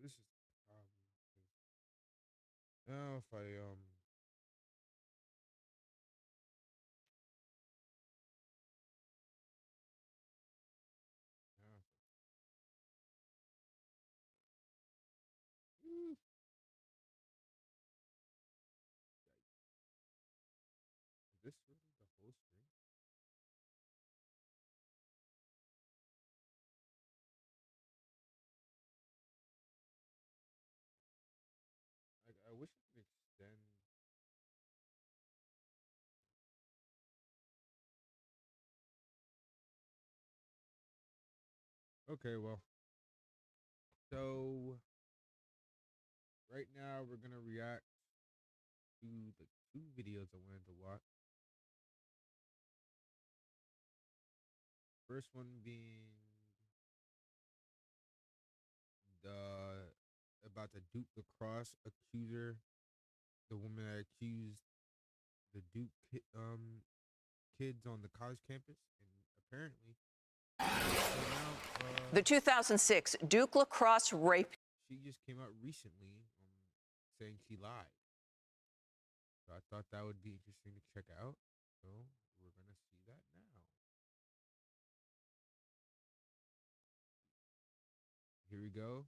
this is the problem. Now if I now if is this really the whole stream? Like I wish I could extend. Okay, well, so right now we're gonna react to the two videos I wanted to watch. First one being the about the Duke lacrosse accuser, the woman that accused the kids on the college campus, and apparently came out. The 2006 Duke lacrosse rape. She just came out recently saying she lied. So I thought that would be interesting to check out. So we're gonna see that now. Here we go.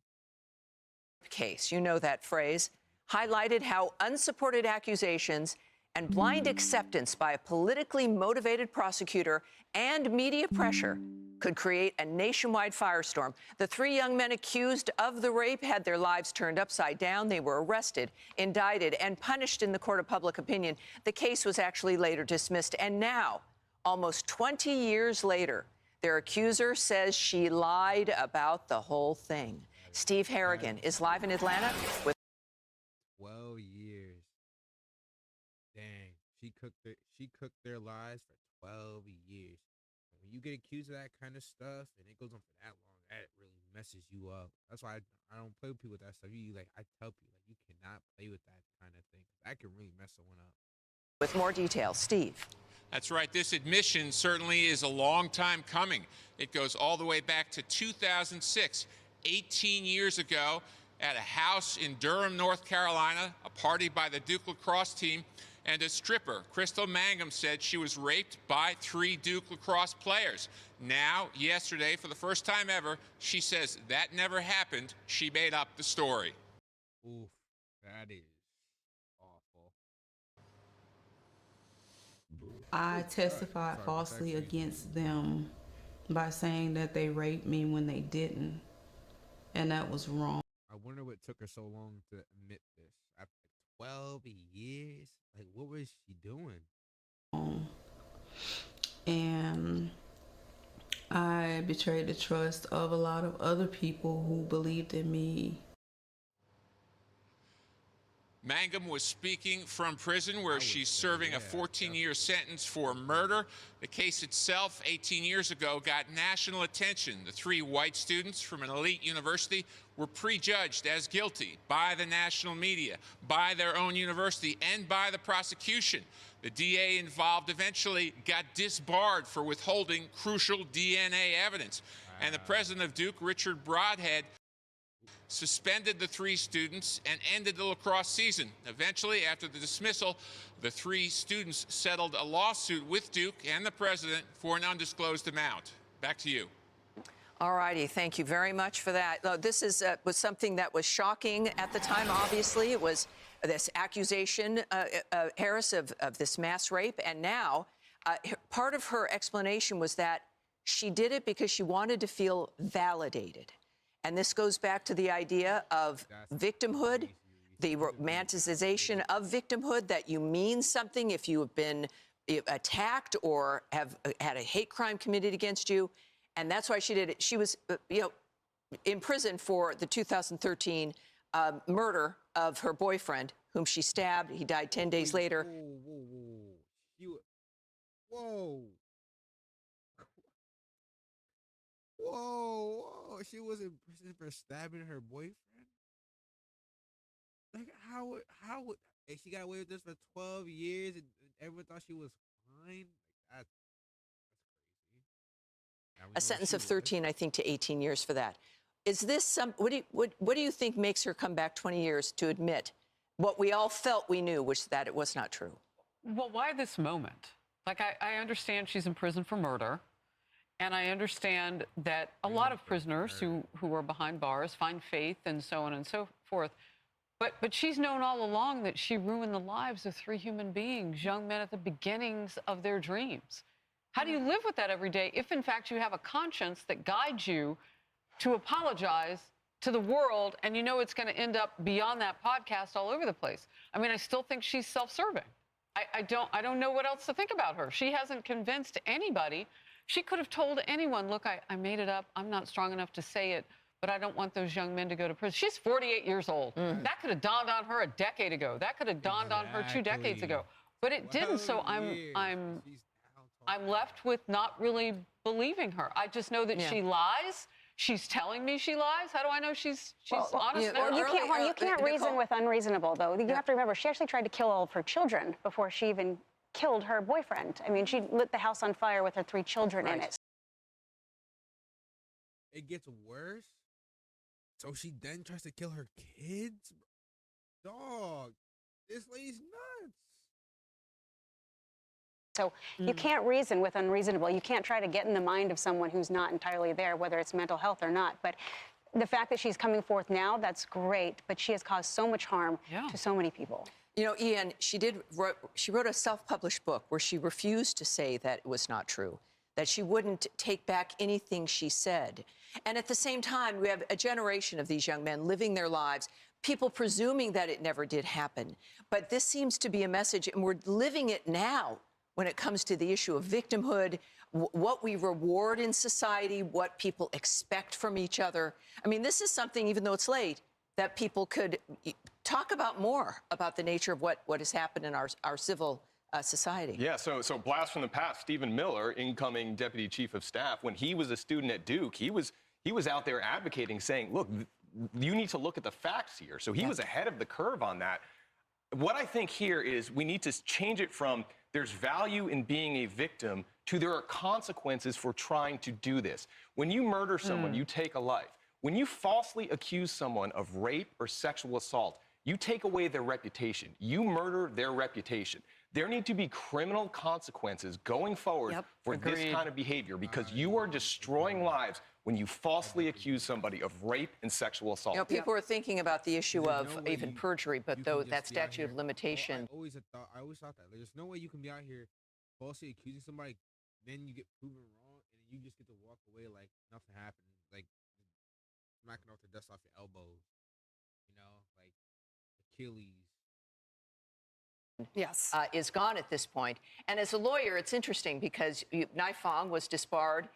Case, you know that phrase, highlighted how unsupported accusations and blind acceptance by a politically motivated prosecutor and media pressure could create a nationwide firestorm. The three young men accused of the rape had their lives turned upside down. They were arrested, indicted, and punished in the court of public opinion. The case was actually later dismissed. And now, almost 20 years later, their accuser says she lied about the whole thing. Steve Harrigan is live in Atlanta with 12 years. Dang. She cooked their lies for 12 years. When you get accused of that kind of stuff and it goes on for that long, that really messes you up. That's why I don't play with people with that stuff. I tell people you cannot play with that kind of thing. That can really mess someone up. With more details, Steve. That's right. This admission certainly is a long time coming. It goes all the way back to 2006, 18 years ago, at a house in Durham, North Carolina, a party by the Duke lacrosse team, and a stripper, Crystal Mangum, said she was raped by three Duke lacrosse players. Now, yesterday, for the first time ever, she says that never happened. She made up the story. Oof, that is awful. I testified falsely against them by saying that they raped me when they didn't, and that was wrong. I wonder what took her so long to admit this. After 12 years? Like, what was she doing? And I betrayed the trust of a lot of other people who believed in me. Mangum was speaking from prison where she's serving a 14-year sentence for murder. The case itself, 18 years ago, got national attention. The three white students from an elite university were prejudged as guilty by the national media, by their own university, and by the prosecution. The DA involved eventually got disbarred for withholding crucial DNA evidence. And the president of Duke, Richard Broadhead, suspended the three students and ended the lacrosse season. Eventually, after the dismissal, the three students settled a lawsuit with Duke and the president for an undisclosed amount. Back to you. All righty. Thank you very much for that. This was something that was shocking at the time, obviously. It was this accusation, Harris, of this mass rape. And now, part of her explanation was that she did it because she wanted to feel validated. And this goes back to the idea of victimhood, the romanticization of victimhood, that you mean something if you have been attacked or have had a hate crime committed against you. And that's why she did it. She was, in prison for the 2013 murder of her boyfriend, whom she stabbed. He died 10 days later. Whoa. Whoa, she was in prison for stabbing her boyfriend? Like, how would and she got away with this for 12 years and everyone thought she was fine? Like, that's crazy. A sentence of 13, I think, to 18 years for that. Is this what do you think makes her come back 20 years to admit what we all felt we knew, which that it was not true? Well, why this moment? Like, I understand she's in prison for murder. And I understand that a lot of prisoners who are behind bars find faith and so on and so forth. But she's known all along that she ruined the lives of 3 human beings, young men at the beginnings of their dreams. How do you live with that every day if, in fact, you have a conscience that guides you to apologize to the world and you know it's going to end up beyond that podcast all over the place? I mean, I still think she's self-serving. I don't know what else to think about her. She hasn't convinced anybody. She could have told anyone, look, I made it up. I'm not strong enough to say it, but I don't want those young men to go to prison. She's 48 years old. That could have dawned on her a decade ago. That could have dawned on her 2 decades ago. But it didn't, so I'm left with not really believing her. I just know that she lies. She's telling me she lies. How do I know she's honest? You can't reason with unreasonable, though. You have to remember, she actually tried to kill all of her children before she even killed her boyfriend. I mean, she lit the house on fire with her 3 children in it. It gets worse. So she then tries to kill her kids? Dog, this lady's nuts. So you can't reason with unreasonable. You can't try to get in the mind of someone who's not entirely there, whether it's mental health or not. But the fact that she's coming forth now, that's great. But she has caused so much harm to so many people. You know, Ian, she wrote a self-published book where she refused to say that it was not true, that she wouldn't take back anything she said. And at the same time, we have a generation of these young men living their lives, people presuming that it never did happen. But this seems to be a message, and we're living it now when it comes to the issue of victimhood, what we reward in society, what people expect from each other. I mean, this is something, even though it's late, that people could talk about more about the nature of what has happened in our civil society. Yeah, so blast from the past, Stephen Miller, incoming Deputy Chief of Staff, when he was a student at Duke, he was out there advocating, saying, look, you need to look at the facts here. So he was ahead of the curve on that. What I think here is we need to change it from there's value in being a victim to there are consequences for trying to do this. When you murder someone, you take a life. When you falsely accuse someone of rape or sexual assault, you take away their reputation. You murder their reputation. There need to be criminal consequences going forward for this kind of behavior because you are destroying lives when you falsely accuse somebody of rape and sexual assault. You know, people are thinking about the issue of even perjury, but though that statute of limitation. I always thought that. There's no way you can be out here falsely accusing somebody, then you get proven wrong, and then you just get to walk away like nothing happened, like smacking off the dust off your elbows, you know, like Achilles. Yes. Is gone at this point. And as a lawyer, it's interesting because Nai Fong was disbarred.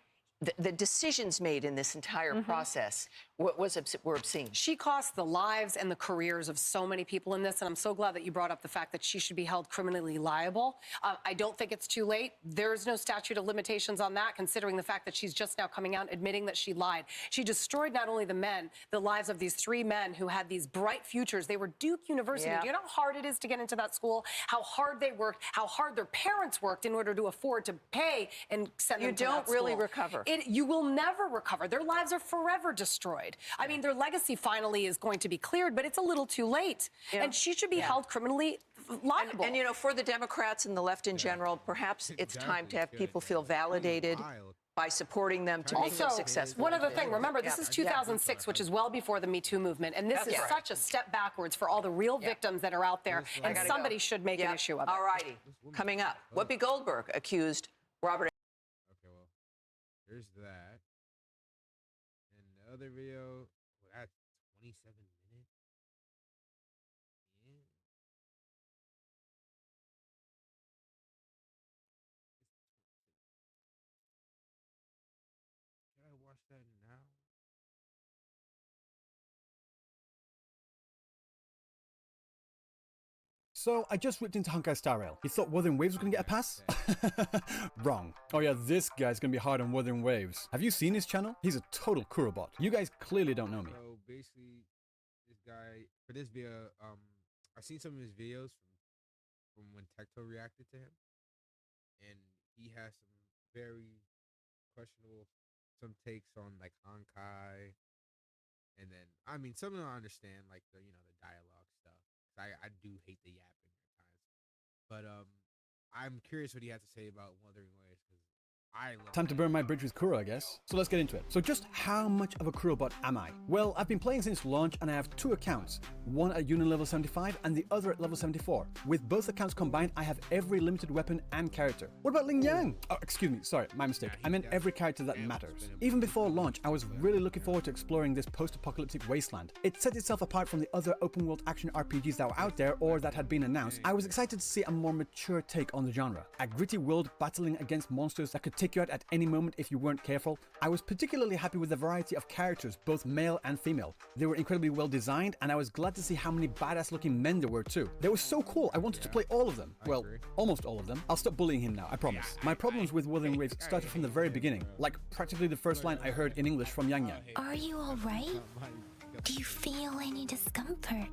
The decisions made in this entire process were obscene. She cost the lives and the careers of so many people in this, and I'm so glad that you brought up the fact that she should be held criminally liable. I don't think it's too late. There's no statute of limitations on that, considering the fact that she's just now coming out admitting that she lied. She destroyed not only the lives of these 3 men who had these bright futures. They were Duke University. Do you know how hard it is to get into that school? How hard they worked, how hard their parents worked in order to afford to pay and send them to that school. You don't really recover. You will never recover. Their lives are forever destroyed. I mean, their legacy finally is going to be cleared, but it's a little too late. And she should be held criminally liable. And, you know, for the Democrats and the left in general, perhaps it's time to have people feel validated by supporting them to make them successful. One other thing, remember, this is 2006, which is well before the Me Too movement, and this is such a step backwards for all the real victims that are out there, and somebody should make an issue of it. All righty. Coming up, Whoopi Goldberg accused Robert. There's that. And the other video, well, that's 27 minutes. Yeah. Should I watch that now? So I just ripped into Honkai Star Rail. You thought Wuthering Waves was gonna get a pass? Wrong. Oh yeah, this guy's gonna be hard on Wuthering Waves. Have you seen his channel? He's a total Kurobot. You guys clearly don't know me. So basically, this guy, for this video, I've seen some of his videos from when Tecto reacted to him. And he has some very questionable, some takes on like Honkai, And then I mean, some of them I understand, like the the dialogue stuff. I do hate the yapping at times, but I'm curious what he has to say about Wuthering Waves because I love. Time to burn my bridge with Kuro, I guess. So let's get into it. So just how much of a Kuro bot am I? Well, I've been playing since launch and I have 2 accounts, one at Union level 75 and the other at level 74. With both accounts combined, I have every limited weapon and character. What about Ling Yang? Oh, excuse me, sorry, my mistake. I meant every character that matters. Even before launch, I was really looking forward to exploring this post-apocalyptic wasteland. It set itself apart from the other open-world action RPGs that were out there or that had been announced. I was excited to see a more mature take on the genre. A gritty world battling against monsters that could take you out at any moment if you weren't careful. I was particularly happy with the variety of characters, both male and female. They were incredibly well designed and I was glad to see how many badass looking men there were too. They were so cool, I wanted to play all of them. Well, almost all of them. I'll stop bullying him now, I promise. My problems with Wuthering Waves started from the very beginning, like practically the first line I heard in English from Yang Yang. Are you alright? Do you feel any discomfort?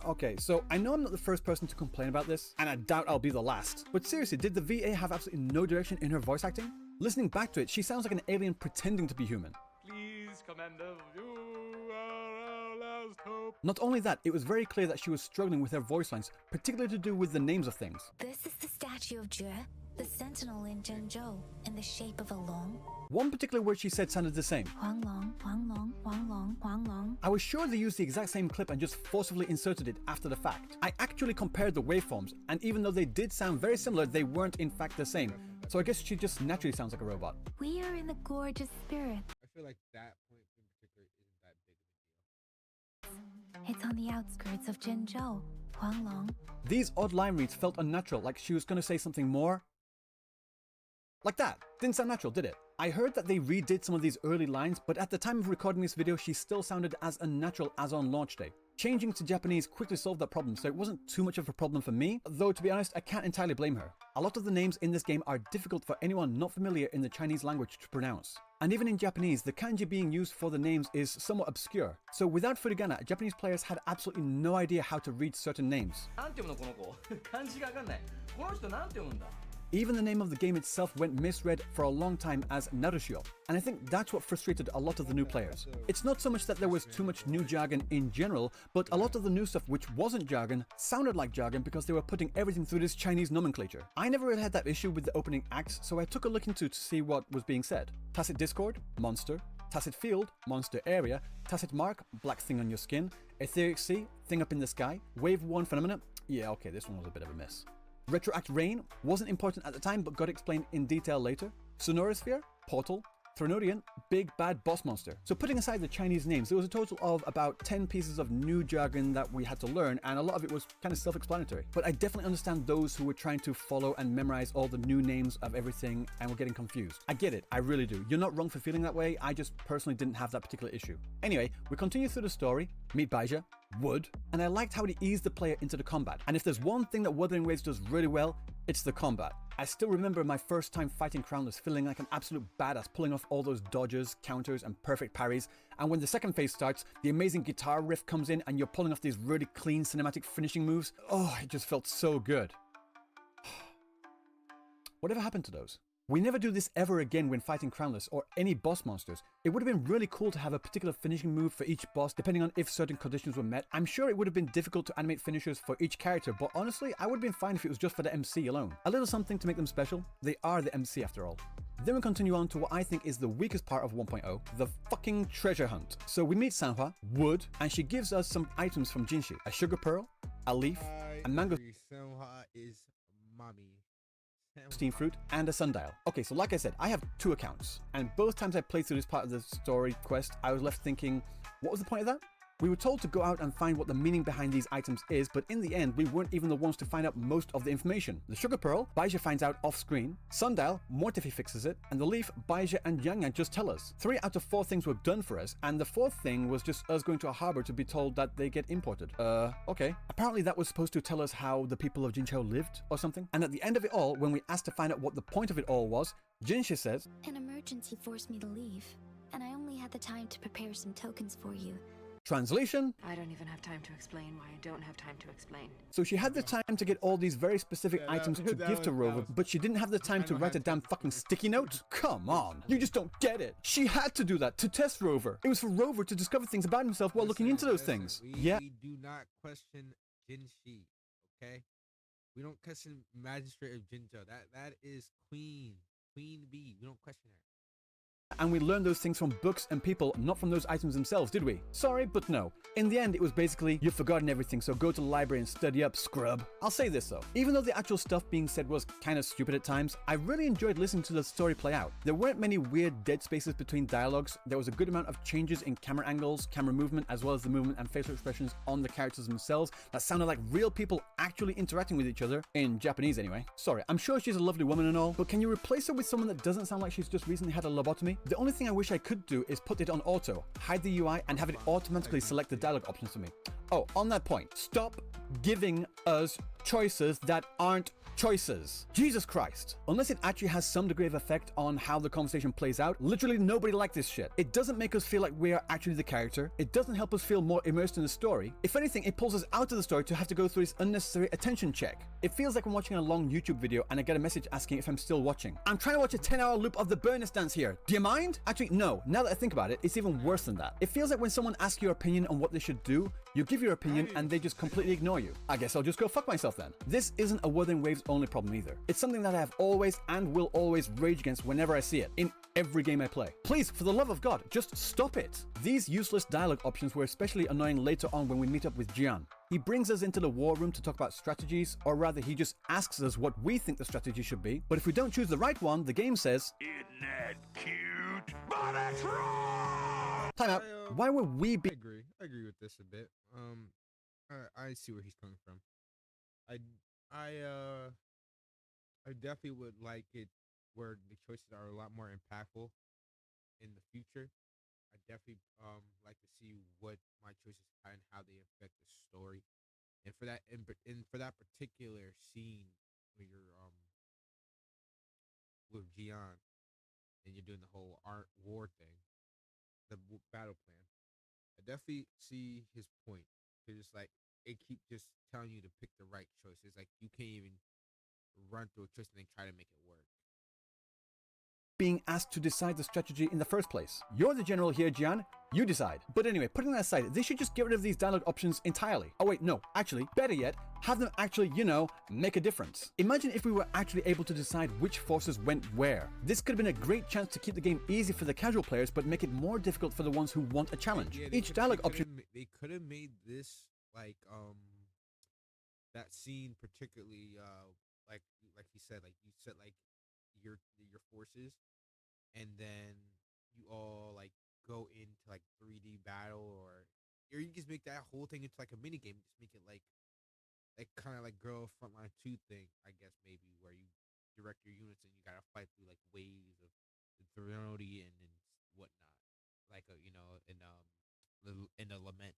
Okay, so I know I'm not the first person to complain about this, and I doubt I'll be the last. But seriously, did the VA have absolutely no direction in her voice acting? Listening back to it, she sounds like an alien pretending to be human. Please, Commander, you are our last hope. Not only that, it was very clear that she was struggling with her voice lines, particularly to do with the names of things. This is the statue of Jue, the sentinel in Zhengzhou, in the shape of a long. One particular word she said sounded the same. Huang Long, Huang Long, Huang Long, Huang Long. I was sure they used the exact same clip and just forcibly inserted it after the fact. I actually compared the waveforms, and even though they did sound very similar, they weren't in fact the same. So I guess she just naturally sounds like a robot. We are in the gorgeous spirit. I feel like that point in particular isn't that big of a deal. It's on the outskirts of Zhengzhou, Huang Long. These odd line reads felt unnatural, like she was going to say something more. Like that. Didn't sound natural, did it? I heard that they redid some of these early lines, but at the time of recording this video, she still sounded as unnatural as on launch day. Changing to Japanese quickly solved that problem, so it wasn't too much of a problem for me, though to be honest, I can't entirely blame her. A lot of the names in this game are difficult for anyone not familiar in the Chinese language to pronounce. And even in Japanese, the kanji being used for the names is somewhat obscure. So without furigana, Japanese players had absolutely no idea how to read certain names. Even the name of the game itself went misread for a long time as Narushio, and I think that's what frustrated a lot of the new players. It's not so much that there was too much new jargon in general, but a lot of the new stuff which wasn't jargon sounded like jargon because they were putting everything through this Chinese nomenclature. I never really had that issue with the opening acts, so I took a look into to see what was being said. Tacit Discord, monster. Tacit Field, monster area. Tacit Mark, black thing on your skin. Etheric Sea, thing up in the sky. Wave 1 phenomena. Yeah, okay, this one was a bit of a miss. Retroact Rain wasn't important at the time but got explained in detail later. Sonorosphere, Portal, Thronodian, big bad boss monster. So putting aside the Chinese names, there was a total of about 10 pieces of new jargon that we had to learn, and a lot of it was kind of self-explanatory. But I definitely understand those who were trying to follow and memorize all the new names of everything and were getting confused. I get it, I really do. You're not wrong for feeling that way, I just personally didn't have that particular issue. Anyway, we continue through the story, meet Baizha, Wood, and I liked how he eased the player into the combat. And if there's one thing that Wuthering Waves does really well, it's the combat. I still remember my first time fighting Crownless feeling like an absolute badass, pulling off all those dodges, counters, and perfect parries. And when the second phase starts, the amazing guitar riff comes in and you're pulling off these really clean cinematic finishing moves. Oh, it just felt so good. Whatever happened to those? We never do this ever again when fighting Crownless or any boss monsters. It would have been really cool to have a particular finishing move for each boss depending on if certain conditions were met. I'm sure it would have been difficult to animate finishers for each character, but honestly, I would have been fine if it was just for the MC alone. A little something to make them special. They are the MC after all. Then we continue on to what I think is the weakest part of 1.0, the fucking treasure hunt. So we meet Sanhua, Wood, and she gives us some items from Jinshi. A sugar pearl, a leaf, a mango Sanhua is mommy. steam fruit, and a sundial. Okay, so like I said, I have 2 accounts, and both times I played through this part of the story quest, I was left thinking, what was the point of that? We were told to go out and find what the meaning behind these items is, but in the end, we weren't even the ones to find out most of the information. The sugar pearl, Baizha finds out off screen. Sundial, Mortifi fixes it. And the leaf, Baizha and Yang Yang just tell us. 3 out of 4 things were done for us, and the 4th thing was just us going to a harbor to be told that they get imported. Okay. Apparently that was supposed to tell us how the people of Jinchou lived or something. And at the end of it all, when we asked to find out what the point of it all was, Jinshi says, An emergency forced me to leave, and I only had the time to prepare some tokens for you. Translation? I don't even have time to explain why I don't have time to explain. So she had the time to get all these very specific items to give to Rover, but she didn't have the time to write a damn fucking sticky note? Come on, you just don't get it. She had to do that to test Rover. It was for Rover to discover things about himself while looking into those things. Yeah. We do not question Jinshi, okay? We don't question Magistrate of Jinzhou. That is Queen Bee. We don't question her. And we learned those things from books and people, not from those items themselves, did we? Sorry, but no. In the end, it was basically, you've forgotten everything, so go to the library and study up, scrub. I'll say this though, even though the actual stuff being said was kind of stupid at times, I really enjoyed listening to the story play out. There weren't many weird dead spaces between dialogues. There was a good amount of changes in camera angles, camera movement, as well as the movement and facial expressions on the characters themselves that sounded like real people actually interacting with each other, in Japanese anyway. Sorry, I'm sure she's a lovely woman and all, but can you replace her with someone that doesn't sound like she's just recently had a lobotomy? The only thing I wish I could do is put it on auto, hide the UI, and have it automatically select the dialogue options for me. Oh, on that point, stop giving us choices that aren't choices. Jesus Christ. Unless it actually has some degree of effect on how the conversation plays out, literally nobody liked this shit. It doesn't make us feel like we are actually the character. It doesn't help us feel more immersed in the story. If anything, it pulls us out of the story to have to go through this unnecessary attention check. It feels like I'm watching a long YouTube video and I get a message asking if I'm still watching. I'm trying to watch a 10-hour loop of the Burness dance here. Do you mind? Actually, no. Now that I think about it, it's even worse than that. It feels like when someone asks your opinion on what they should do, you give your opinion and they just completely ignore you. I guess I'll just go fuck myself then. This isn't a Wuthering Waves only problem either. It's something that I have always and will always rage against whenever I see it, in every game I play. Please, for the love of God, just stop it. These useless dialogue options were especially annoying later on when we meet up with Jian. He brings us into the war room to talk about strategies, or rather he just asks us what we think the strategy should be, but if we don't choose the right one, the game says, "Isn't that cute? But it's wrong!" Time out. Why were we be- I agree with this a bit. I see where he's coming from. I definitely would like it where the choices are a lot more impactful in the future. I definitely like to see what my choices are and how they affect the story. And for that for that particular scene where you're with Jian and you're doing the whole art war thing, the battle plan, I definitely see his point. Cause it's like it keep just telling you to pick the right choice. It's like you can't even run through a choice and then try to make it work. being asked to decide the strategy in the first place? You're the general here, Jian. You decide. But anyway, putting that aside, they should just get rid of these dialogue options entirely. Oh wait, no, actually, better yet, have them actually, make a difference. Imagine if we were actually able to decide which forces went where. This could have been a great chance to keep the game easy for the casual players, but make it more difficult for the ones who want a challenge. Yeah, Each dialogue option... They could have made this, like, that scene particularly, like he said, like, you set, like, your forces, and then you all, like, go into, like, 3D battle, or you just make that whole thing into, like, a mini game. Just make it, like kind of like Girl Frontline 2 thing, I guess, maybe, where you direct your units and you gotta fight through, like, waves of inferiority and whatnot, like, in the Lament.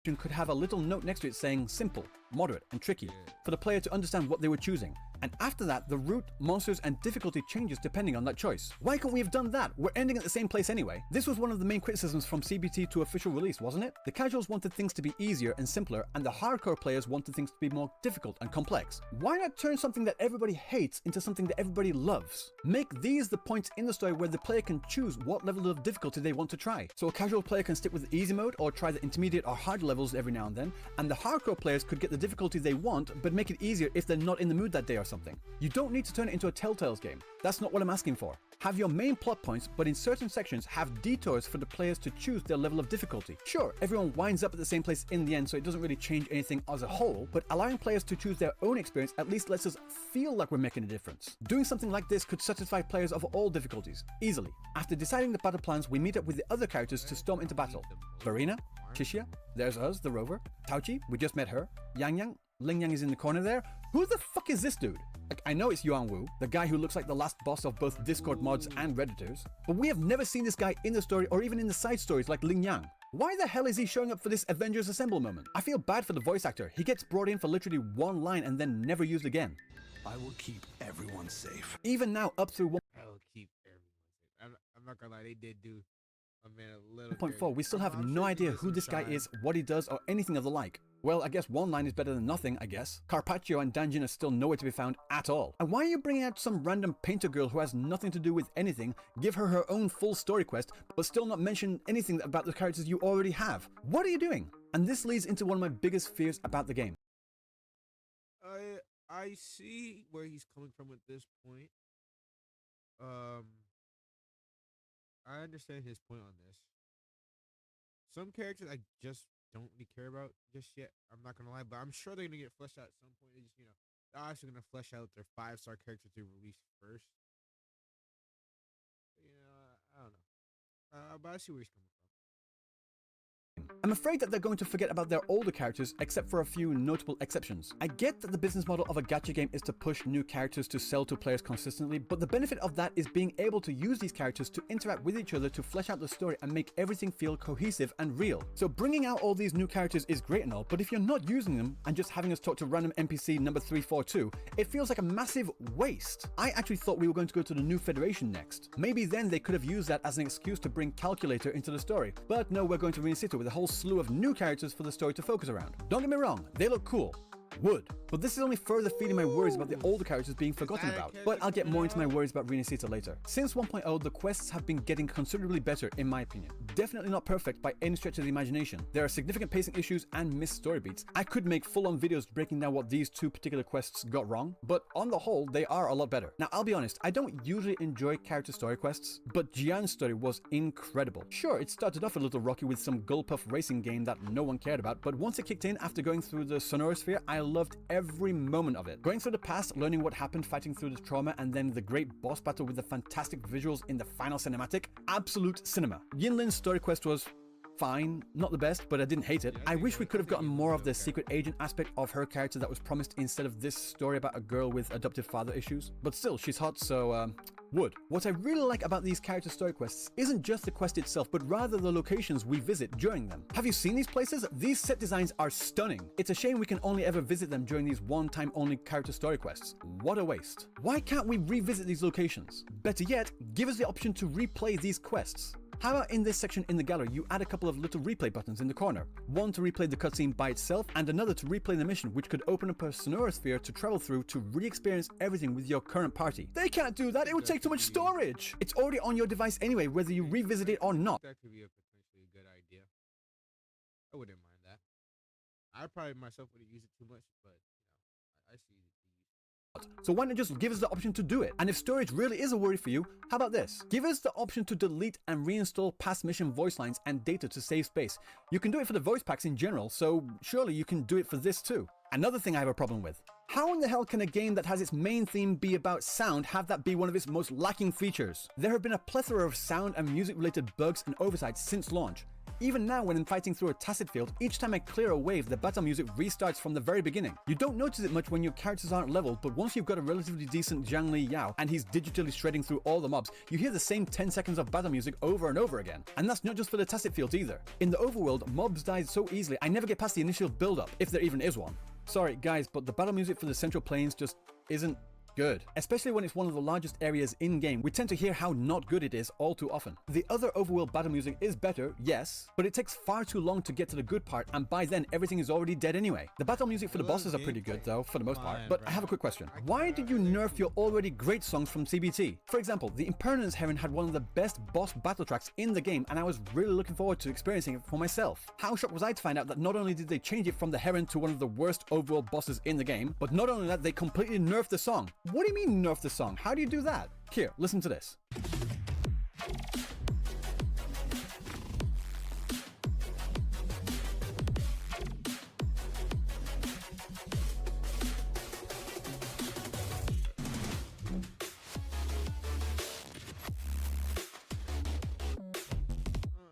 Could have a little note next to it saying simple, moderate, and tricky for the player to understand what they were choosing. And after that, the route, monsters, and difficulty changes depending on that choice. Why can't we have done that? We're ending at the same place anyway. This was one of the main criticisms from CBT to official release, wasn't it? The casuals wanted things to be easier and simpler, and the hardcore players wanted things to be more difficult and complex. Why not turn something that everybody hates into something that everybody loves? Make these the points in the story where the player can choose what level of difficulty they want to try. So a casual player can stick with the easy mode or try the intermediate or hard levels every now and then, and the hardcore players could get the difficulty they want, but make it easier if they're not in the mood that day or something. You don't need to turn it into a Telltale's game. That's not what I'm asking for. Have your main plot points, but in certain sections have detours for the players to choose their level of difficulty. Sure, everyone winds up at the same place in the end, so it doesn't really change anything as a whole, but allowing players to choose their own experience at least lets us feel like we're making a difference. Doing something like this could satisfy players of all difficulties, easily. After deciding the battle plans, we meet up with the other characters to storm into battle. Verena, Chixia, there's us, the rover, Taochi, we just met her, Yang Yang, Ling Yang is in the corner there. Who the fuck is this dude? Like, I know it's Yuan Wu, the guy who looks like the last boss of both Discord mods and Redditors, but we have never seen this guy in the story or even in the side stories like Ling Yang. Why the hell is he showing up for this Avengers Assemble moment? I feel bad for the voice actor. He gets brought in for literally one line and then never used again. I will keep everyone safe. Even now, up through one... I will keep everyone safe. I'm not gonna lie, they did do 1.4, we still have no idea who this guy is, what he does, or anything of the like. Well, I guess one line is better than nothing, I guess. Carpaccio and Danjin are still nowhere to be found at all. And why are you bringing out some random painter girl who has nothing to do with anything, give her her own full story quest, but still not mention anything about the characters you already have? What are you doing? And this leads into one of my biggest fears about the game. I see where he's coming from at this point. I understand his point on this. Some characters I just don't really care about just yet. I'm not gonna lie, but I'm sure they're gonna get fleshed out at some point. They just, they're obviously gonna flesh out their 5-star characters they release first. But, I don't know. But I see where he's coming from. I'm afraid that they're going to forget about their older characters, except for a few notable exceptions. I get that the business model of a gacha game is to push new characters to sell to players consistently, but the benefit of that is being able to use these characters to interact with each other to flesh out the story and make everything feel cohesive and real. So bringing out all these new characters is great and all, but if you're not using them and just having us talk to random NPC number 342, it feels like a massive waste. I actually thought we were going to go to the new Federation next. Maybe then they could have used that as an excuse to bring Calculator into the story, but no, we're going to Rena City with a whole slew of new characters for the story to focus around. Don't get me wrong, they look cool. Would. But this is only further feeding my worries about the older characters being forgotten about. But I'll get more into my worries about Renacita later. Since 1.0, the quests have been getting considerably better in my opinion. Definitely not perfect by any stretch of the imagination. There are significant pacing issues and missed story beats. I could make full-on videos breaking down what these two particular quests got wrong, but on the whole, they are a lot better. Now, I'll be honest, I don't usually enjoy character story quests, but Jian's story was incredible. Sure, it started off a little rocky with some Gullpuff racing game that no one cared about, but once it kicked in after going through the Sonorosphere, I loved every moment of it. Going through the past, learning what happened, fighting through the trauma, and then the great boss battle with the fantastic visuals in the final cinematic, absolute cinema. Yinlin's story quest was fine, not the best, but I didn't hate it. I wish we could have gotten more of the secret agent aspect of her character that was promised instead of this story about a girl with adoptive father issues. But still, she's hot, so would. What I really like about these character story quests isn't just the quest itself, but rather the locations we visit during them. Have you seen these places? These set designs are stunning. It's a shame we can only ever visit them during these one-time only character story quests. What a waste. Why can't we revisit these locations? Better yet, give us the option to replay these quests. How about in this section in the gallery, you add a couple of little replay buttons in the corner. One to replay the cutscene by itself, and another to replay the mission, which could open up a Sonorosphere to travel through to re-experience everything with your current party. They can't do that, it would take too much storage! It's already on your device anyway, whether you revisit it or not. That could be a potentially good idea. I wouldn't mind that. I probably myself wouldn't use it too much, but I see it. So why not just give us the option to do it? And if storage really is a worry for you, how about this? Give us the option to delete and reinstall past mission voice lines and data to save space. You can do it for the voice packs in general, so surely you can do it for this too. Another thing I have a problem with. How in the hell can a game that has its main theme be about sound have that be one of its most lacking features? There have been a plethora of sound and music related bugs and oversights since launch. Even now when I'm fighting through a tacit field, each time I clear a wave, the battle music restarts from the very beginning. You don't notice it much when your characters aren't leveled, but once you've got a relatively decent Zhang Li Yao and he's digitally shredding through all the mobs, you hear the same 10 seconds of battle music over and over again. And that's not just for the tacit fields either. In the overworld, mobs die so easily, I never get past the initial build-up, if there even is one. Sorry guys, but the battle music for the Central Plains just isn't good. Especially when it's one of the largest areas in-game, we tend to hear how not good it is all too often. The other overworld battle music is better, yes, but it takes far too long to get to the good part, and by then everything is already dead anyway. The battle music for the bosses are pretty good though, for the most part. But I have a quick question. Why did you nerf your already great songs from CBT? For example, the Impermanence Heron had one of the best boss battle tracks in the game, and I was really looking forward to experiencing it for myself. How shocked was I to find out that not only did they change it from the Heron to one of the worst overworld bosses in the game, but not only that, they completely nerfed the song. What do you mean nerf the song? How do you do that? Here, listen to this.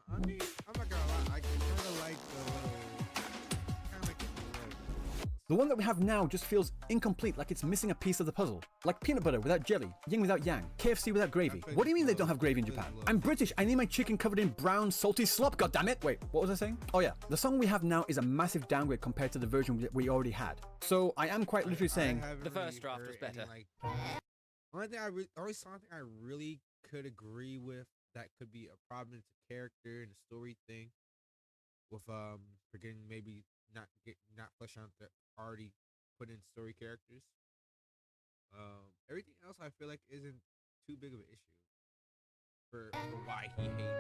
I mean, I'm not gonna lie, I kind of like The one that we have now just feels incomplete, like it's missing a piece of the puzzle. Like peanut butter without jelly, yin without yang, KFC without gravy. What do you mean they don't have gravy in Japan? I'm British, I need my chicken covered in brown, salty slop, goddammit! Wait, what was I saying? Oh yeah, the song we have now is a massive downgrade compared to the version we already had. So I am quite literally saying, the first draft was better. Only song I think I really could agree with that could be a problem to character and the story thing. With forgetting maybe not fleshing out the already put in story characters. Everything else I feel like isn't too big of an issue for why he hates.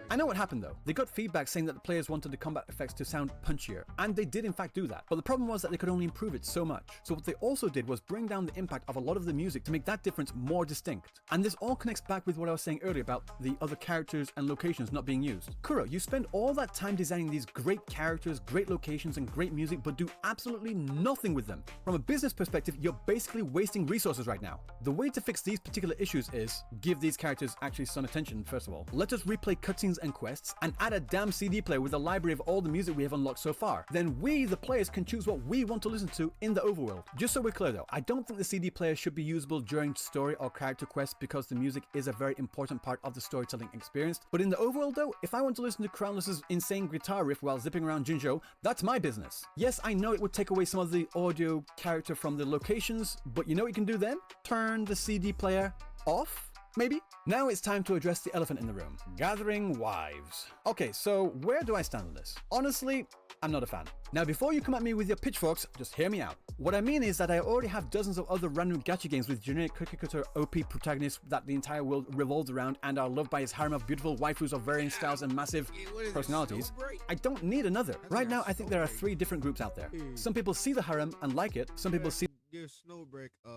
I know what happened though. They got feedback saying that the players wanted the combat effects to sound punchier, and they did in fact do that. But the problem was that they could only improve it so much. So what they also did was bring down the impact of a lot of the music to make that difference more distinct. And this all connects back with what I was saying earlier about the other characters and locations not being used. Kuro, you spend all that time designing these great characters, great locations, and great music, but do absolutely nothing with them. From a business perspective, you're basically wasting resources right now. The way to fix these particular issues is give these characters actually some attention, first of all. Let us replay cutscenes and quests, and add a damn CD player with a library of all the music we have unlocked so far. Then we, the players, can choose what we want to listen to in the overworld. Just so we're clear though, I don't think the CD player should be usable during story or character quests because the music is a very important part of the storytelling experience. But in the overworld though, if I want to listen to Crownless's insane guitar riff while zipping around Jinzhou, that's my business. Yes, I know it would take away some of the audio character from the locations, but you know what you can do then? Turn the CD player off? Maybe? Now it's time to address the elephant in the room. Gathering wives. Okay, so where do I stand on this? Honestly, I'm not a fan. Now before you come at me with your pitchforks, just hear me out. What I mean is that I already have dozens of other random gacha games with generic cookie cutter OP protagonists that the entire world revolves around and are loved by his harem of beautiful waifus of varying styles and massive personalities. I don't need another. Right now I think there are 3 different groups out there. Some people see the harem and like it, some people see Give Snowbreak a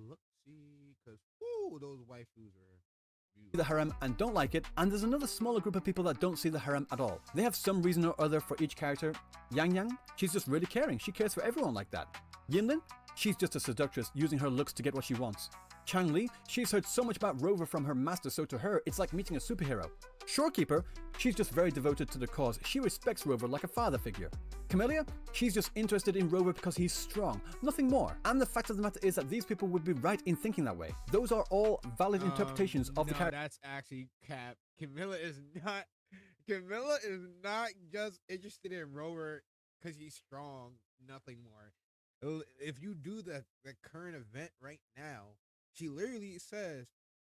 look-see, because those waifus are the harem and don't like it, and there's another smaller group of people that don't see the harem at all. They have some reason or other for each character. Yang Yang, she's just really caring. She cares for everyone like that. Yinlin, she's just a seductress using her looks to get what she wants. Changli, she's heard so much about Rover from her master, so to her, it's like meeting a superhero. Shorekeeper, she's just very devoted to the cause. She respects Rover like a father figure. Camellia, she's just interested in Rover because he's strong, nothing more. And the fact of the matter is that these people would be right in thinking that way. Those are all valid interpretations of the character. That's actually cap. Camilla is not just interested in Rover because he's strong, nothing more. If you do the current event right now, she literally says,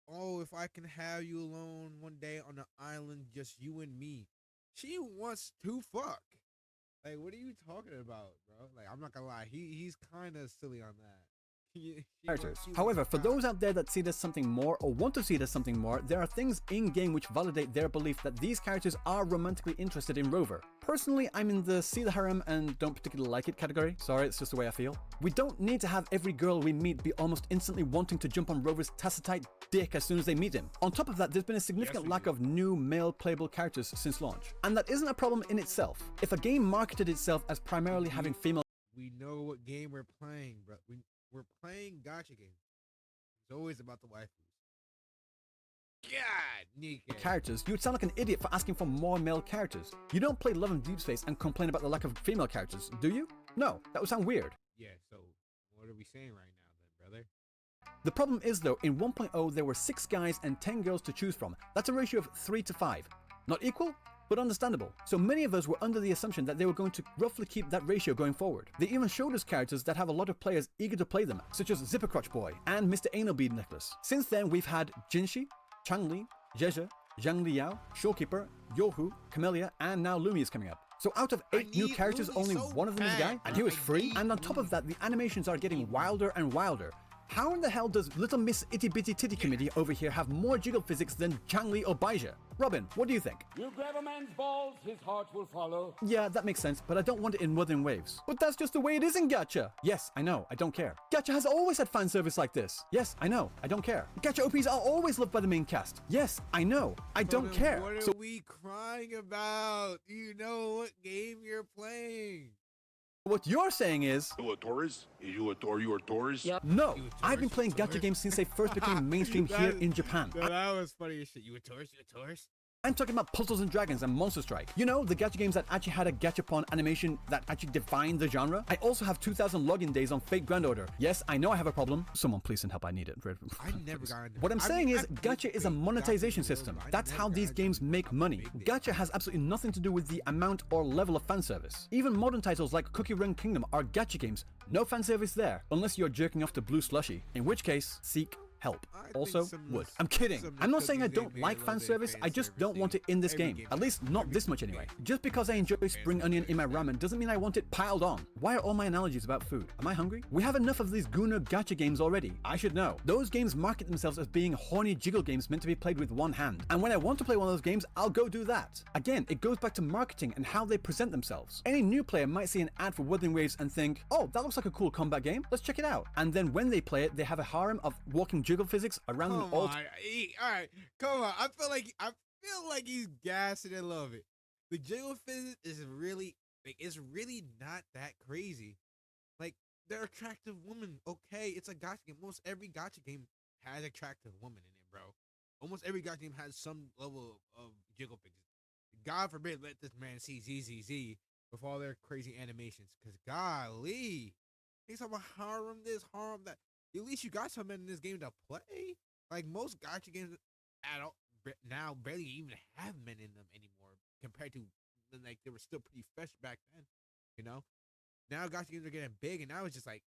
"Oh, if I can have you alone one day on the island, just you and me." She wants to fuck. Like, what are you talking about, bro? Like, I'm not gonna lie, he's kind of silly on that. Characters. However, for those out there that see this something more or want to see this something more, there are things in-game which validate their belief that these characters are romantically interested in Rover. Personally, I'm in the see the harem and don't particularly like it category. Sorry, it's just the way I feel. We don't need to have every girl we meet be almost instantly wanting to jump on Rover's tacitite dick as soon as they meet him. On top of that, there's been a significant lack of new male playable characters since launch. And that isn't a problem in itself. If a game marketed itself as primarily having female... We know what game we're playing, bro. We're playing gacha games. It's always about the waifus. God, Nick. Characters, you would sound like an idiot for asking for more male characters. You don't play Love and Deep Space and complain about the lack of female characters, do you? No, that would sound weird. Yeah, so what are we saying right now then, brother? The problem is though, in 1.0 there were 6 guys and 10 girls to choose from. That's a ratio of 3 to 5. Not equal, but understandable. So many of us were under the assumption that they were going to roughly keep that ratio going forward. They even showed us characters that have a lot of players eager to play them, such as Zipper Crotch Boy and Mr. Anal Bead Necklace. Since then, we've had Jinshi, Changli, Zheja, Zhang Liao, Shorekeeper, Yohu, Camellia, and now Lumi is coming up. So out of 8 new characters, only one of them is a guy, and he was free. And on top of that, the animations are getting wilder and wilder. How in the hell does Little Miss Itty Bitty Titty Committee over here have more jiggle physics than Changli or Baizha? Robin, what do you think? You grab a man's balls, his heart will follow. Yeah, that makes sense, but I don't want it in Wuthering Waves. But that's just the way it is in Gacha. Yes, I know, I don't care. Gacha has always had fan service like this. Yes, I know, I don't care. Gacha OPs are always loved by the main cast. Yes, I know, I don't care. What are we crying about? You know what game you're playing. What you're saying is... You a Taurus? You a Taurus? Yep. No, I've been playing gacha games since they first became mainstream here in Japan. That was funny as shit. You a Taurus? You a Taurus? I'm talking about Puzzles and Dragons and Monster Strike. You know, the gacha games that actually had a gachapon animation that actually defined the genre. I also have 2,000 login days on Fate Grand Order. Yes, I know I have a problem. Someone please send help, I need it. I never got into What I'm saying is, gacha is a monetization system. That's how these games make money. Gacha has absolutely nothing to do with the amount or level of fan service. Even modern titles like Cookie Run Kingdom are gacha games. No fan service there, unless you're jerking off to Blue Slushy, in which case, seek help. Also, would. I'm kidding. some I'm not saying I cookies, they don't made like a little fan bit of service, fan I just don't want it in this Every game. game At least not this much anyway. Just because I enjoy spring onion in my ramen doesn't mean I want it piled on. Why are all my analogies about food? Am I hungry? We have enough of these Gooner gacha games already. I should know. Those games market themselves as being horny jiggle games meant to be played with one hand. And when I want to play one of those games, I'll go do that. Again, it goes back to marketing and how they present themselves. Any new player might see an ad for Wuthering Waves and think, oh, that looks like a cool combat game, let's check it out. And then when they play it, they have a harem of walking jiggle physics around them all. All right, come on. I feel like he's gassing and love it. The jiggle physics is really like it's really not that crazy. Like they're attractive women. Okay, it's a gacha game. Almost every gacha game has attractive women in it, bro. Almost every gacha game has some level of jiggle physics. God forbid let this man see ZZZ with all their crazy animations. Cause golly, he's talking about harem this, harem that. At least you got something in this game to play. Like most gacha games now barely even have men in them anymore compared to like they were still pretty fresh back then, you know? Now gacha games are getting big and now it's just like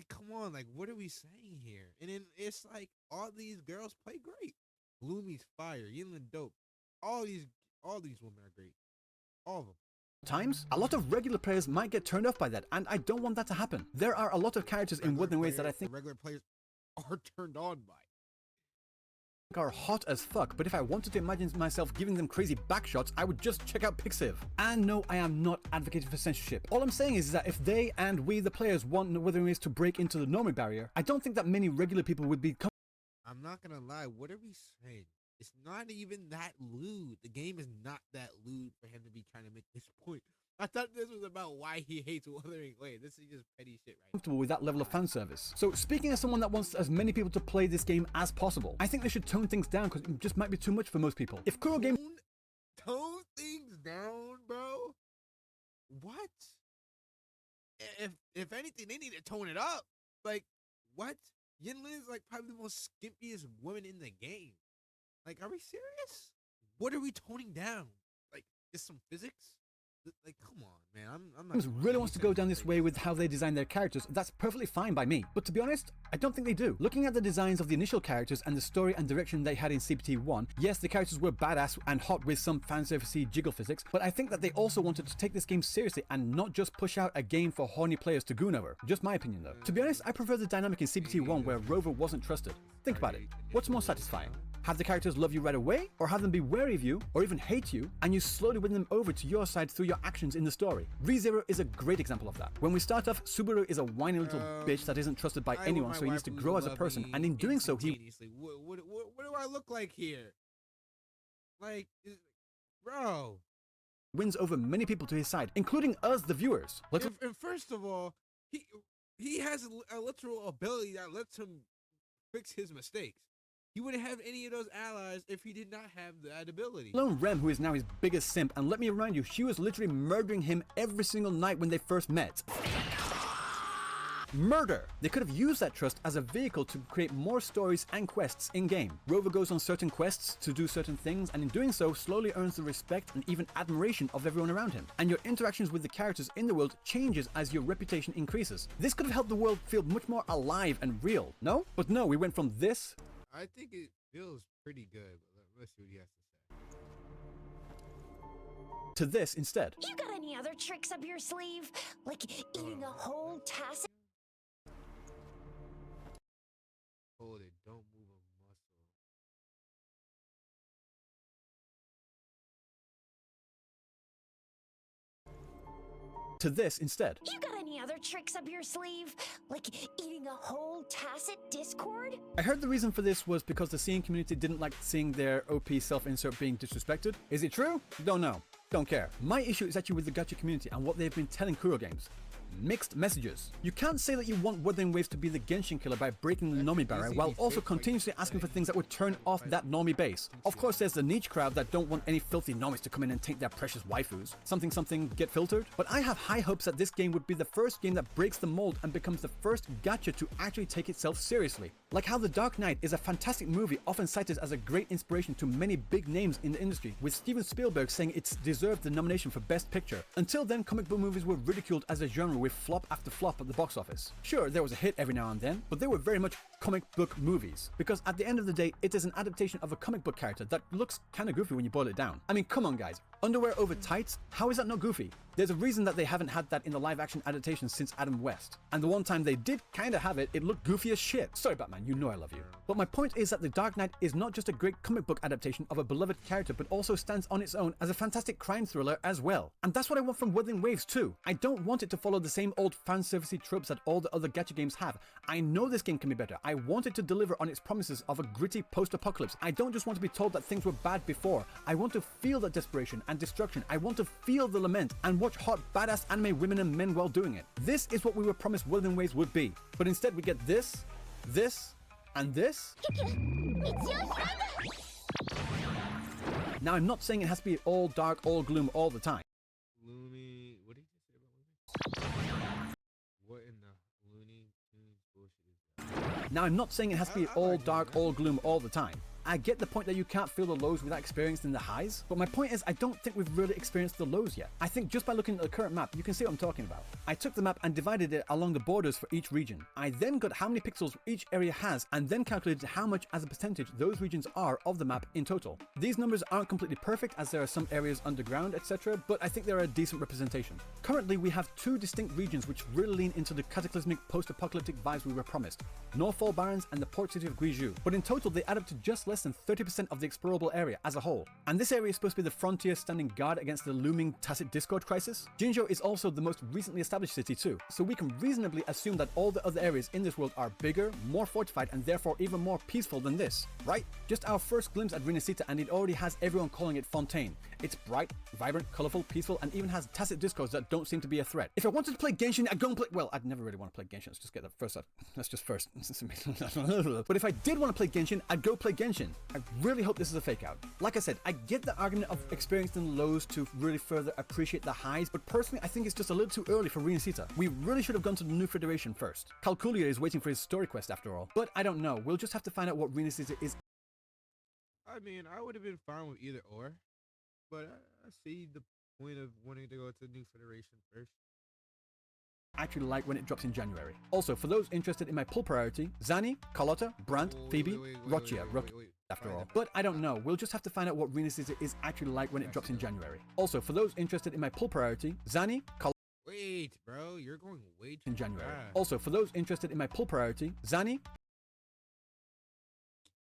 come on, like what are we saying here? And then it's like all these girls play great. Bloomy's fire, Yinlin dope. All these women are great. All of them. Times, a lot of regular players might get turned off by that, and I don't want that to happen. There are a lot of characters in Wuthering Waves that I think regular players are turned on by. Are hot as fuck, but if I wanted to imagine myself giving them crazy backshots, I would just check out Pixiv. And no, I am not advocating for censorship. All I'm saying is that if they and we, the players, want Wuthering Waves to break into the normie barrier, I don't think that many regular people would be. I'm not gonna lie, what are we saying? It's not even that lewd. The game is not that lewd for him to be trying to make this point. I thought this was about why he hates Wuthering Waves. This is just petty shit, right? Comfortable with that level of fan service. So speaking as someone that wants as many people to play this game as possible, I think they should tone things down because it just might be too much for most people. If Kuro Game tone things down, bro. What? If anything, they need to tone it up. Like what? Yinlin is like probably the most skimpiest woman in the game. Like, are we serious? What are we toning down? Like, just some physics? Like, come on, man. I'm not. Really wants to go down this way with how they design their characters. That's perfectly fine by me. But to be honest, I don't think they do. Looking at the designs of the initial characters and the story and direction they had in CPT 1, yes, the characters were badass and hot with some fanservice jiggle physics, but I think that they also wanted to take this game seriously and not just push out a game for horny players to goon over. Just my opinion, though. To be honest, I prefer the dynamic in CPT 1 where Rover wasn't trusted. Think about it. What's more satisfying? Have the characters love you right away, or have them be wary of you, or even hate you, and you slowly win them over to your side through your actions in the story? ReZero is a great example of that. When we start off, Subaru is a whiny little bitch that isn't trusted by anyone, so he needs to grow as a person, and in doing so, he... What do I look like here? Like, bro... wins over many people to his side, including us, the viewers. And first of all, he has a literal ability that lets him fix his mistakes. He wouldn't have any of those allies if he did not have that ability. Lone Rem, who is now his biggest simp, and let me remind you, she was literally murdering him every single night when they first met. Murder! They could have used that trust as a vehicle to create more stories and quests in-game. Rover goes on certain quests to do certain things, and in doing so, slowly earns the respect and even admiration of everyone around him. And your interactions with the characters in the world changes as your reputation increases. This could have helped the world feel much more alive and real, no? But no, we went from this... I think it feels pretty good, but let's see what he has to say. To this instead. You got any other tricks up your sleeve? Like eating a whole tass? Hold it, don't move a muscle. To this instead. You got any other tricks up your sleeve? Like eating a whole tacit Discord? I heard the reason for this was because the seeing community didn't like seeing their OP self-insert being disrespected. Is it true? Don't know. Don't care. My issue is actually with the gacha community and what they've been telling Kuro Games. Mixed messages. You can't say that you want Wuthering Waves to be the Genshin killer by breaking the normie barrier while also continuously asking for things that would turn off that normie base. Of course, there's the niche crowd that don't want any filthy normies to come in and take their precious waifus. Something get filtered. But I have high hopes that this game would be the first game that breaks the mold and becomes the first gacha to actually take itself seriously. Like how The Dark Knight is a fantastic movie often cited as a great inspiration to many big names in the industry, with Steven Spielberg saying it's deserved the nomination for Best Picture. Until then, comic book movies were ridiculed as a genre with flop after flop at the box office. Sure, there was a hit every now and then, but they were very much comic book movies. Because at the end of the day, it is an adaptation of a comic book character that looks kind of goofy when you boil it down. I mean, come on guys. Underwear over tights? How is that not goofy? There's a reason that they haven't had that in the live action adaptation since Adam West. And the one time they did kind of have it, it looked goofy as shit. Sorry Batman, you know I love you. But my point is that The Dark Knight is not just a great comic book adaptation of a beloved character, but also stands on its own as a fantastic crime thriller as well. And that's what I want from Wuthering Waves too. I don't want it to follow the same old fanservice tropes that all the other gacha games have. I know this game can be better. I want it to deliver on its promises of a gritty post-apocalypse. I don't just want to be told that things were bad before. I want to feel that desperation and destruction. I want to feel the lament and watch hot, badass anime women and men while doing it. This is what we were promised Wuthering Waves would be. But instead we get this, and this. Now I'm not saying it has to be all dark, all gloom all the time. Looney, what did you say about Looney? What in the Looney Tunes bullshit is that? Now I'm not saying it has to be all dark, all gloom all the time. I get the point that you can't feel the lows without experiencing the highs, but my point is I don't think we've really experienced the lows yet. I think just by looking at the current map, you can see what I'm talking about. I took the map and divided it along the borders for each region. I then got how many pixels each area has and then calculated how much as a percentage those regions are of the map in total. These numbers aren't completely perfect as there are some areas underground, etc., but I think they're a decent representation. Currently, we have two distinct regions which really lean into the cataclysmic post-apocalyptic vibes we were promised. Northfall Barrens and the port city of Guizhou. But in total, they add up to just less than 30% of the explorable area as a whole. And this area is supposed to be the frontier standing guard against the looming tacit discord crisis. Jinzhou is also the most recently established city too, so we can reasonably assume that all the other areas in this world are bigger, more fortified, and therefore even more peaceful than this, right? Just our first glimpse at Rinascita and it already has everyone calling it Fontaine. It's bright, vibrant, colorful, peaceful, and even has tacit discords that don't seem to be a threat. If I wanted to play Genshin, I'd go and play... Well, I'd never really want to play Genshin. Let's just get that first up. That's just first. But if I did want to play Genshin, I'd go play Genshin. I really hope this is a fake out. Like I said, I get the argument of experiencing lows to really further appreciate the highs, but personally, I think it's just a little too early for Rinascita. We really should have gone to the New Federation first. Calculia is waiting for his story quest after all. But I don't know. We'll just have to find out what Rinascita is. I mean, I would have been fine with either or, but I see the point of wanting to go to the New Federation first. Actually like when it drops in January. Also, for those interested in my pull priority, Zani, Carlotta, Brandt, Phoebe, Rochia, after all. But I don't know. We'll just have to find out what Rinascita is actually like when it drops in January. Also, for those interested in my pull priority, Zani, Carlotta. Wait, bro, you're going way too in January. fast. Also, for those interested in my pull priority, Zani.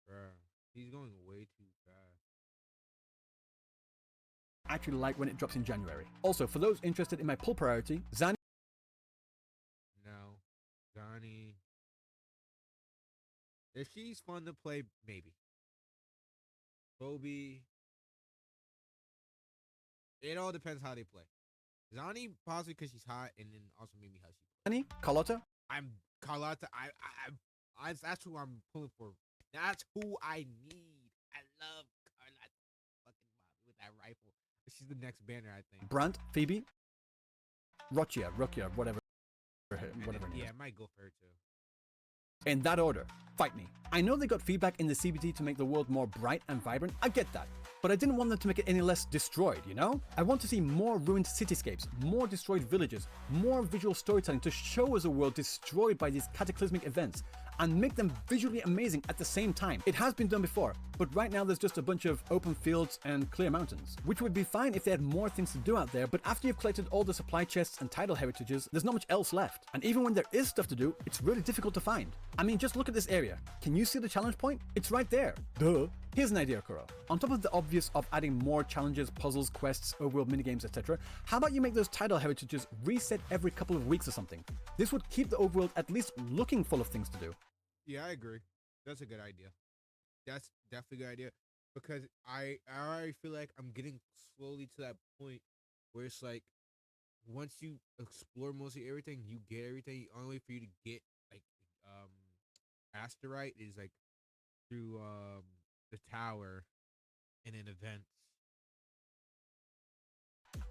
Bro, he's going way too fast. Actually like when it drops in January. Also, for those interested in my pull priority, Zani. No, Johnny. If she's fun to play, maybe. Phoebe. It all depends how they play. Zani possibly because she's hot, and then also maybe how she plays. Zani, Carlotta. I'm Carlotta. I that's who I'm pulling for. That's who I need. I love Carlotta fucking Bobby with that rifle. She's the next banner, I think. Brandt, Phoebe, Rochia, whatever. Yeah, I might go for her too. In that order, fight me. I know they got feedback in the CBT to make the world more bright and vibrant. I get that. But I didn't want them to make it any less destroyed, you know? I want to see more ruined cityscapes, more destroyed villages, more visual storytelling to show us a world destroyed by these cataclysmic events and make them visually amazing at the same time. It has been done before, but right now there's just a bunch of open fields and clear mountains, which would be fine if they had more things to do out there, but after you've collected all the supply chests and title heritages, there's not much else left. And even when there is stuff to do, it's really difficult to find. I mean, just look at this area. Can you see the challenge point? It's right there. Duh. Here's an idea, Kuro. On top of the obvious of adding more challenges, puzzles, quests, overworld minigames, etc., how about you make those title heritages reset every couple of weeks or something? This would keep the overworld at least looking full of things to do. Yeah, I agree. That's a good idea. That's definitely a good idea because I already feel like I'm getting slowly to that point where it's like once you explore mostly everything, you get everything. The only way for you to get like Asterite is like through the tower and in events.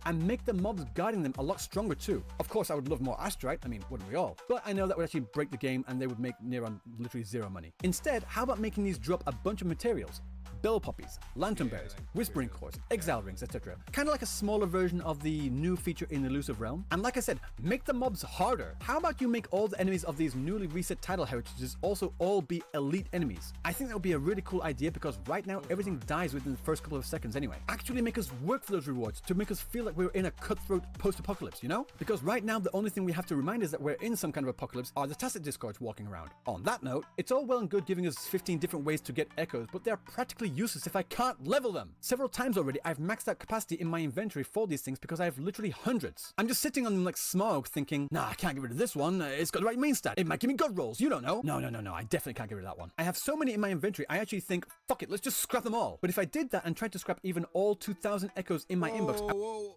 And make the mobs guarding them a lot stronger too. Of course, I would love more Asterite, I mean, wouldn't we all? But I know that would actually break the game and they would make Neuron literally zero money. Instead, how about making these drop a bunch of materials? bell poppies, lantern bears, whispering cores, exile rings, etc. Kind of like a smaller version of the new feature in Elusive Realm. And like I said, make the mobs harder. How about you make all the enemies of these newly reset title heritages also all be elite enemies? I think that would be a really cool idea because right now everything dies within the first couple of seconds anyway. Actually make us work for those rewards to make us feel like we're in a cutthroat post-apocalypse, you know? Because right now the only thing we have to remind us that we're in some kind of apocalypse are the Tacet Discords walking around. On that note, it's all well and good giving us 15 different ways to get echoes, but they're practically useless if I can't level them. Several times already I've maxed out capacity in my inventory for these things because I have literally hundreds. I'm just sitting on them like Smog thinking, nah, I can't get rid of this one, it's got the right main stat, it might give me god rolls, you don't know. No, I definitely can't get rid of that one. I have so many in my inventory, I actually think, fuck it, let's just scrap them all. But if I did that and tried to scrap even all 2,000 echoes in my inbox... Whoa.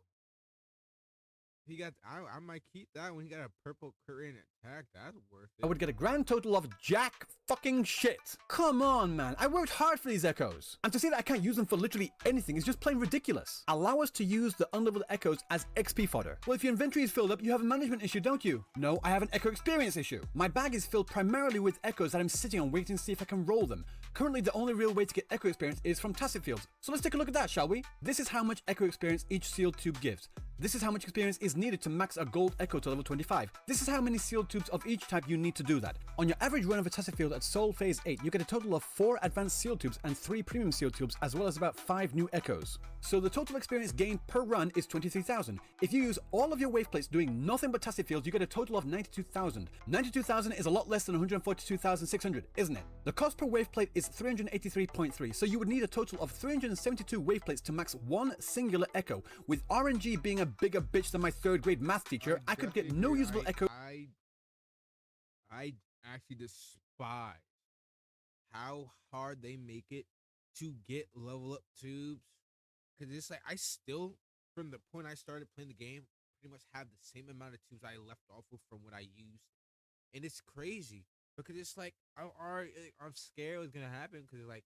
He got. I might keep that when he got a purple Korean attack. That's worth it. I would get a grand total of jack fucking shit. Come on, man. I worked hard for these echoes. And to say that I can't use them for literally anything is just plain ridiculous. Allow us to use the unleveled echoes as XP fodder. Well, if your inventory is filled up, you have a management issue, don't you? No, I have an echo experience issue. My bag is filled primarily with echoes that I'm sitting on waiting to see if I can roll them. Currently, the only real way to get echo experience is from Tacet Fields. So let's take a look at that, shall we? This is how much echo experience each sealed tube gives. This is how much experience is needed to max a gold echo to level 25. This is how many sealed tubes of each type you need to do that. On your average run of a Tacet Field at Soul Phase 8, you get a total of 4 advanced sealed tubes and 3 premium sealed tubes, as well as about 5 new echoes. So the total experience gained per run is 23,000. If you use all of your wave plates doing nothing but Tacet Fields, you get a total of 92,000. 92,000 is a lot less than 142,600, isn't it? The cost per wave plate is 383.3, so you would need a total of 372 wave plates to max one singular echo. With RNG being a bigger bitch than my 3rd grade math teacher, I could get no usable echo. I actually despise how hard they make it to get level up tubes. Because it's like, I still, from the point I started playing the game, pretty much have the same amount of tubes I left off with from what I used. And it's crazy. Because it's like, I'm scared what's going to happen. Because like,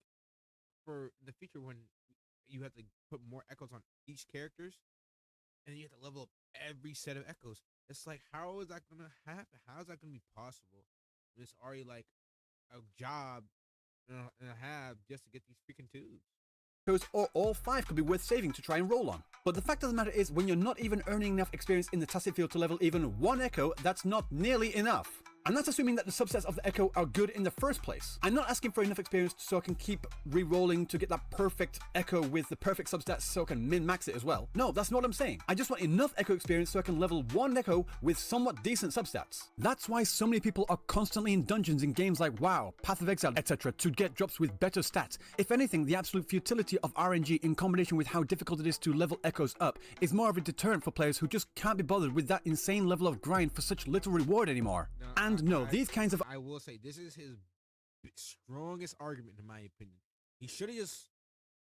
for the future when you have to put more echoes on each characters, and you have to level up every set of echoes. It's like, how is that gonna happen? How is that gonna be possible? When it's already like a job and a half just to get these freaking tubes. Or all 5 could be worth saving to try and roll on. But the fact of the matter is, when you're not even earning enough experience in the Tacet Field to level even 1 echo, that's not nearly enough. And that's assuming that the subsets of the echo are good in the first place. I'm not asking for enough experience so I can keep re-rolling to get that perfect echo with the perfect substats so I can min-max it as well. No, that's not what I'm saying. I just want enough echo experience so I can level 1 echo with somewhat decent substats. That's why so many people are constantly in dungeons in games like WoW, Path of Exile, etc. to get drops with better stats. If anything, the absolute futility of RNG in combination with how difficult it is to level echoes up is more of a deterrent for players who just can't be bothered with that insane level of grind for such little reward anymore. These kinds of... I will say, this is his strongest argument, in my opinion. He should have just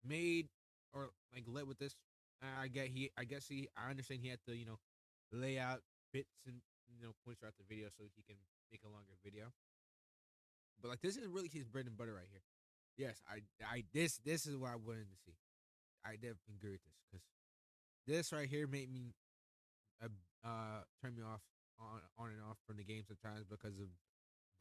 made, or like led with this. I understand he had to, lay out bits and, points throughout the video so he can make a longer video. But like, this is really his bread and butter right here. Yes, this is what I wanted to see. I definitely agree with this, because this right here made me turn me off on and off from the game sometimes because of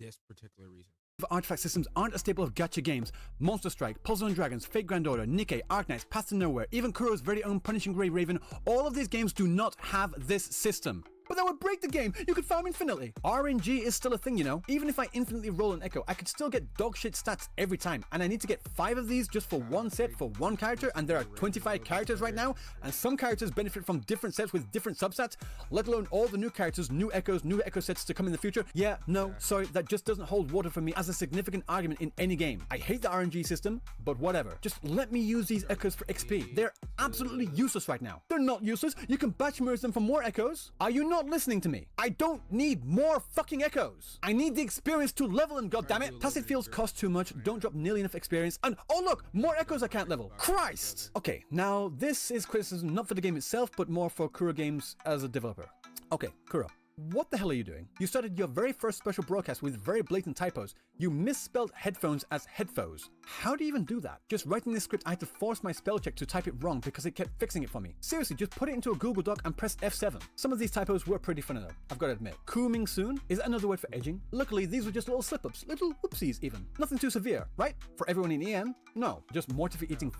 this particular reason. Artifact systems aren't a staple of gacha games. Monster Strike, Puzzle and Dragons, Fate Grand Order, Nikke, Arknights, Path to Nowhere, even Kuro's very own Punishing Grey Raven, all of these games do not have this system. But that would break the game. You could farm infinitely. RNG is still a thing, you know. Even if I infinitely roll an echo, I could still get dog shit stats every time. And I need to get 5 of these just for one set for one character. And there are 25 characters right now. And some characters benefit from different sets with different subsets, let alone all the new characters, new echo sets to come in the future. Yeah, no, sorry, that just doesn't hold water for me as a significant argument in any game. I hate the RNG system, but whatever. Just let me use these echoes for XP. They're absolutely useless right now. They're not useless. You can batch merge them for more echoes. Are you not listening to me? I don't need more fucking echoes. I need the experience to level them, goddammit. Tacet Fields cost too much, don't drop nearly enough experience, and oh look, more echoes I can't level. Christ! Okay, now this is criticism not for the game itself, but more for Kuro Games as a developer. Okay, Kuro, What the hell are you doing? You started your very first special broadcast with very blatant typos. You misspelled headphones as headphones. How do you even do that? Just writing this script, I had to force my spell check to type it wrong because it kept fixing it for me. Seriously, just put it into a Google Doc and press F7. Some of these typos were pretty funny though, I've got to admit. Cooming soon? Is that another word for edging? Luckily, these were just little slip-ups, little whoopsies even. Nothing too severe, right? For everyone in EN? No, just mortificating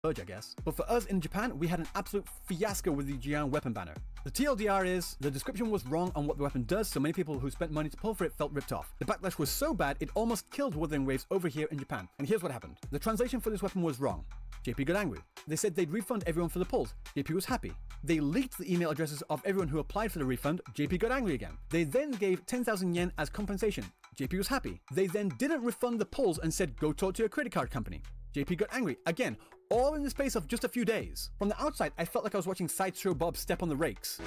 I guess. But for us in Japan, we had an absolute fiasco with the Jian weapon banner. The TLDR is, the description was wrong on what the weapon does, so many people who spent money to pull for it felt ripped off. The backlash was so bad, it almost killed Wuthering Waves over here in Japan. And here's what happened. The translation for this weapon was wrong. JP got angry. They said they'd refund everyone for the pulls. JP was happy. They leaked the email addresses of everyone who applied for the refund. JP got angry again. They then gave 10,000 yen as compensation. JP was happy. They then didn't refund the pulls and said go talk to your credit card company. JP got angry. Again, all in the space of just a few days. From the outside, I felt like I was watching Sideshow Bob step on the rakes.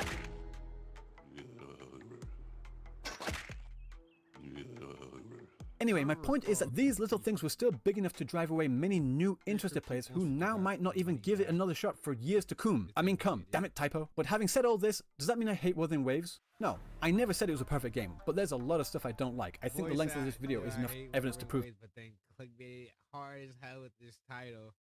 Anyway, my point is that these little things were still big enough to drive away many new interested players who now might not even give it another shot for years to come. Damn it, typo. But having said all this, does that mean I hate Wuthering Waves? No, I never said it was a perfect game, but there's a lot of stuff I don't like. I think the length of this video is enough evidence to prove but then clickbait hard as hell with this title.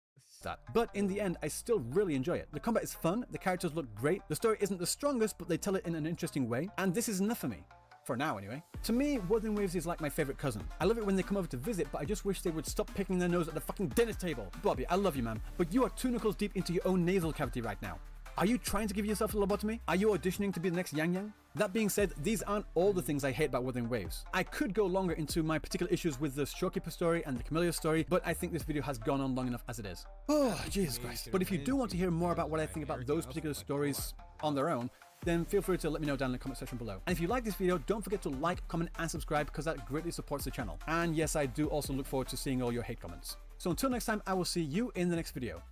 that. But in the end, I still really enjoy it. The combat is fun, the characters look great, the story isn't the strongest, but they tell it in an interesting way, and this is enough for me. For now, anyway. To me, Wuthering Waves is like my favorite cousin. I love it when they come over to visit, but I just wish they would stop picking their nose at the fucking dinner table. Bobby, I love you, man, but you are 2 knuckles deep into your own nasal cavity right now. Are you trying to give yourself a lobotomy? Are you auditioning to be the next Yang Yang? That being said, these aren't all the things I hate about Wuthering Waves. I could go longer into my particular issues with the Showkeeper story and the Camellia story, but I think this video has gone on long enough as it is. Oh, Jesus Christ. But if you do want to hear more about what I think about those particular stories on their own, then feel free to let me know down in the comment section below. And if you like this video, don't forget to like, comment, and subscribe because that greatly supports the channel. And yes, I do also look forward to seeing all your hate comments. So until next time, I will see you in the next video.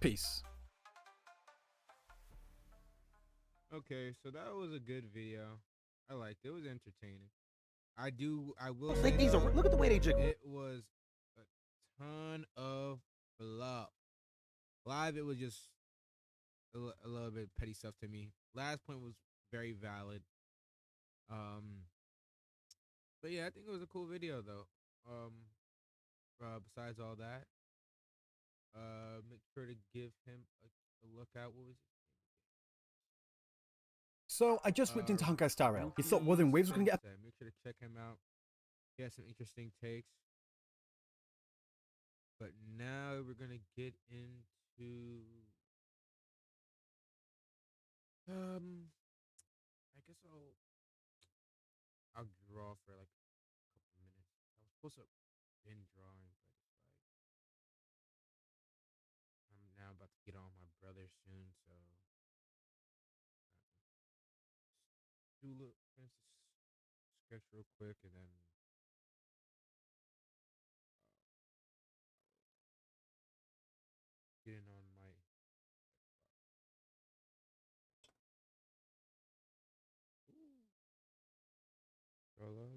Peace. Okay, so that was a good video. I liked it. It was entertaining. I will say, Like these are, look at the way they jiggle. it was a ton of fluff. Live, it was just a little bit petty stuff to me. Last point was very valid. But yeah, I think it was a cool video though. Besides all that, make sure to give him a look out. What was it? So I just whipped into Honkai Star Rail. You thought Wuthering Waves was going to get Make sure to check him out. He has some interesting takes. But now we're gonna get into I guess I'll draw for like a couple minutes. I was supposed to have been drawing, but it's like I'm now about to get on my brother soon, so do finish this sketch real quick and then get in on my la la la.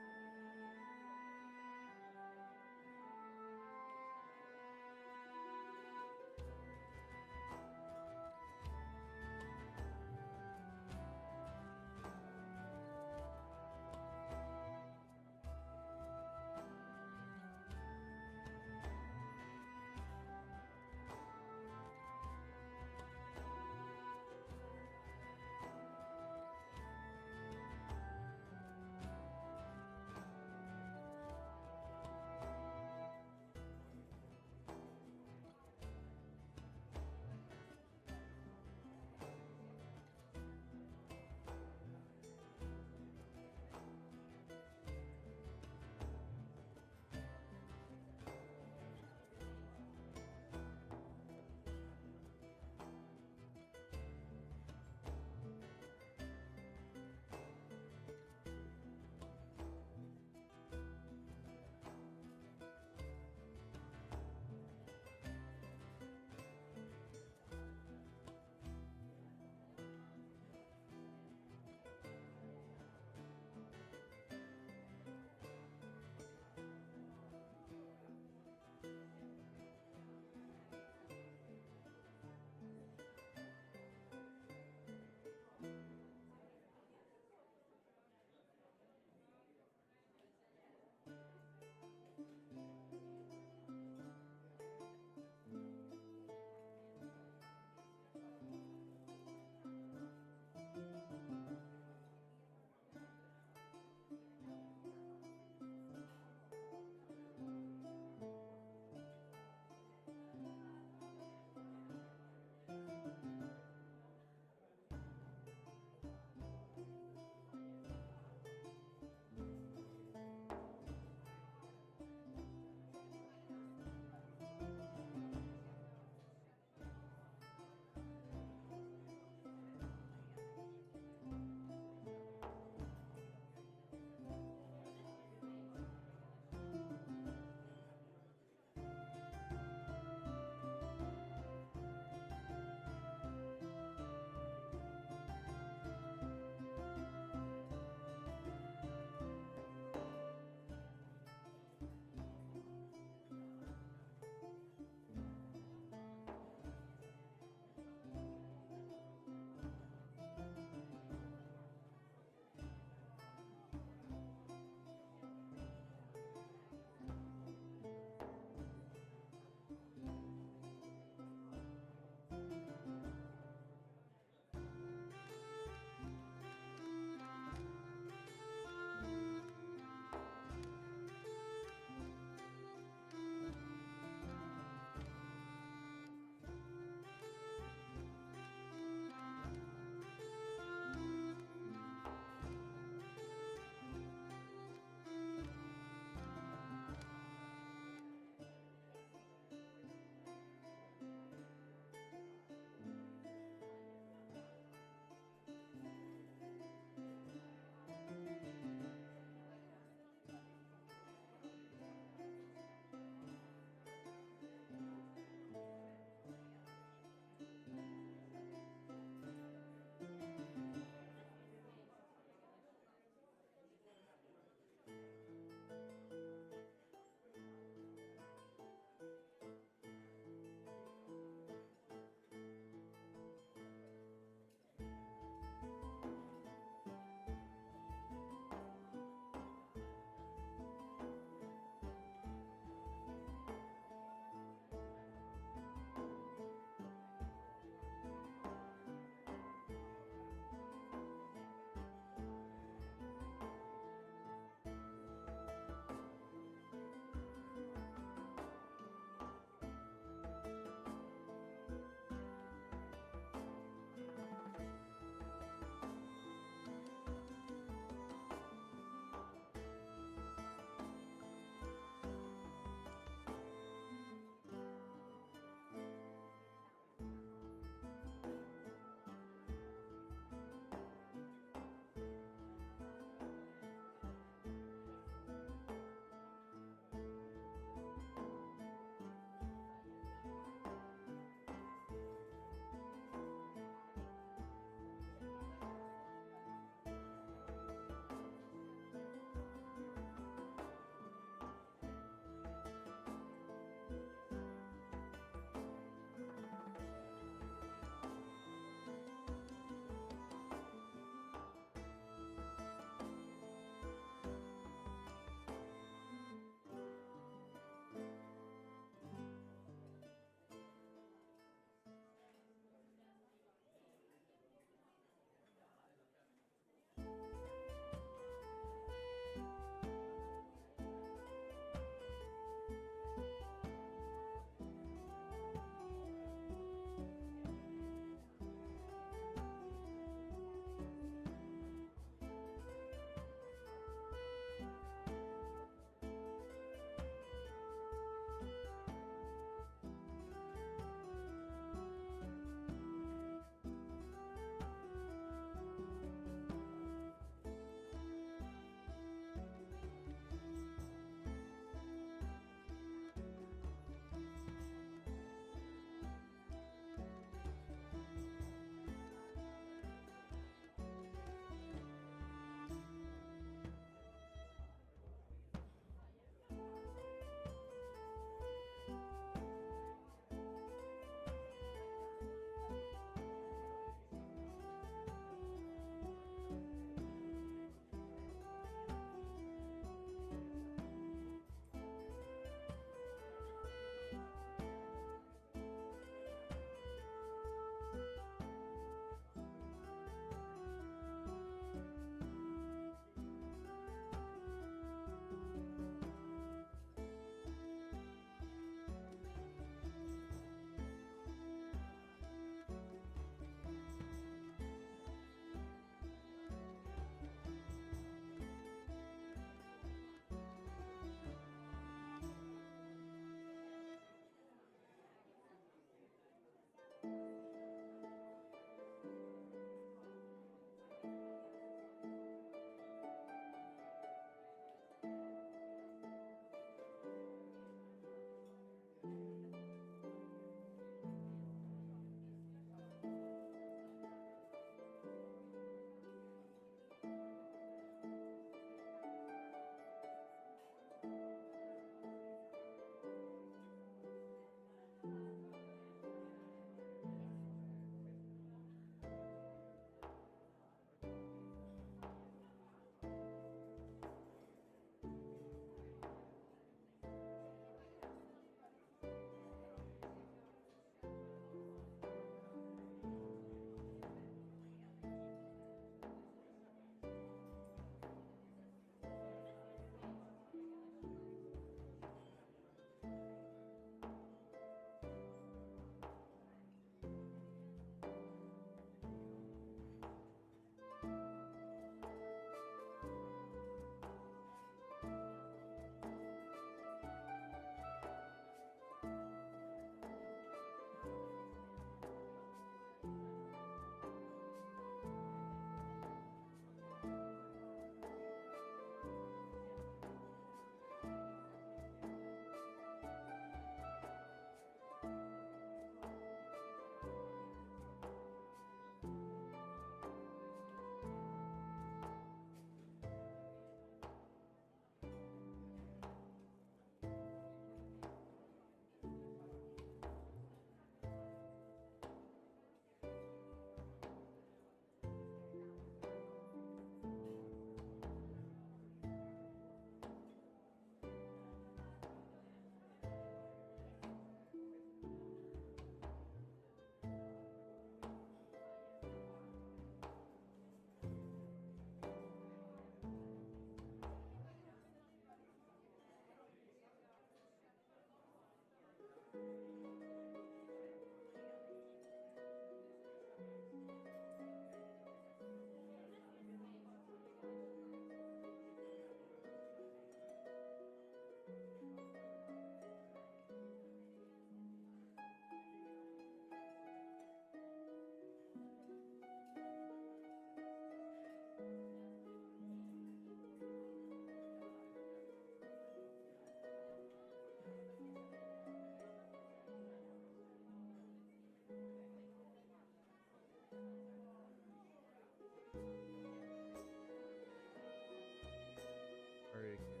Very good.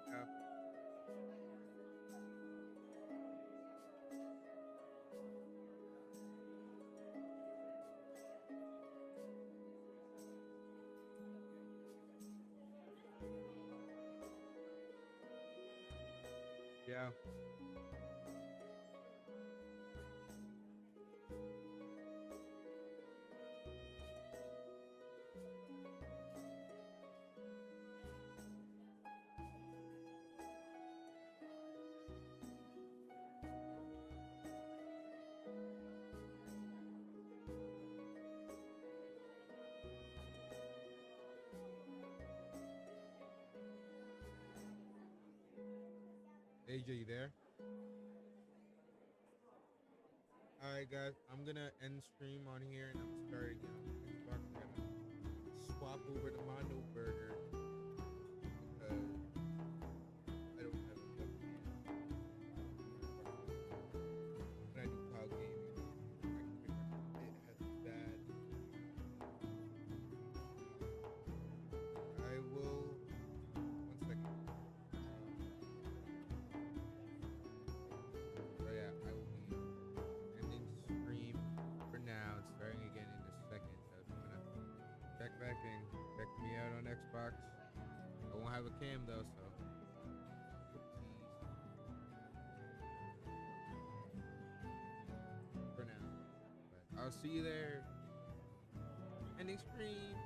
Yeah. Yeah. AJ, you there? All right, guys. I'm gonna end stream on here, and I'm starting on Xbox. I'm gonna swap over to Mondo Burger because I don't have a webcam. When I do cloud gaming, it has bad. I will. One second. So yeah, I will be ending stream for now. It's starting again in a second. So if you wanna check back and check me out on Xbox, I won't have a cam though. So for now, but I'll see you there. Ending stream.